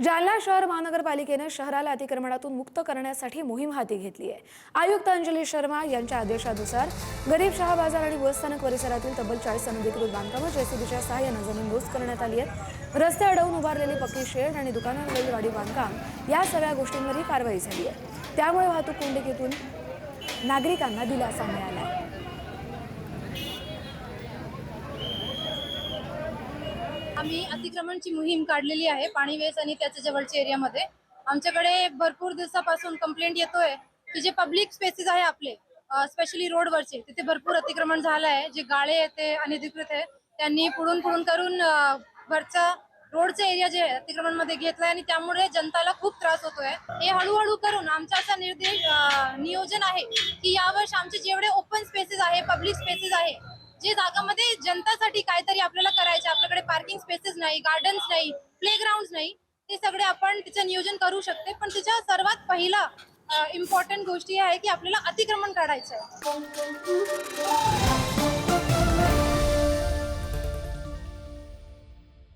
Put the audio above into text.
जालना शहर महानगरपालिकेने शहराला अतिक्रमणातून मुक्त करण्यासाठी मोहीम हाती घेतली आहे। आयुक्त अंजली शर्मा यांच्या आदेशानुसार गरीब शहा बाजार आणि बसस्थानक परिसरातील तब्बल 40 अनधिकृत बांधकामं जेसीबीच्या सहाय्याने जमीनदोस्त करण्यात आली आहे। रस्ते अडवून उभारलेली पक्की शेड आणि दुकानांवरील वाढीव बांधकाम या सगळ्या गोष्टींवरही कारवाई झाली आहे। त्यामुळे वाहतूक कोंडीतून नागरिकांना दिलासा मिळाला आहे। आम्ही अतिक्रमणची मोहीम काढलेली आहे पाणीवेस आणि त्याच्या जवळच्या एरियामध्ये। आमच्याकडे भरपूर दिवसापासून कंप्लेंट येतोय की जे पब्लिक स्पेसेस आहे आपले स्पेशली रोडवरचे तिथे भरपूर अतिक्रमण झालं आहे। जे गाळे येते अनधिकृत आहे त्यांनी पुढून करून वरचा रोडचा एरिया जे अतिक्रमण मध्ये घेतलाय आणि त्यामुळे जनताला खूप त्रास होतोय। हे हळूहळू करून आमचा असा नियोजन आहे की यावर्षी आमचे जेवढे ओपन स्पेसेस आहे पब्लिक स्पेसेस आहे जे जागामध्ये जनतासाठी काहीतरी आपल्याला करायचे, आपल्याकडे पार्किंग स्पेसेस नाही, गार्डन्स नाही, प्लेग्राऊंड नाही, ते सगळे आपण त्याचं नियोजन करू शकते। पण त्याच्या सर्वात पहिला इम्पॉर्टंट गोष्टी आहे की आपल्याला अतिक्रमण काढायचं आहे।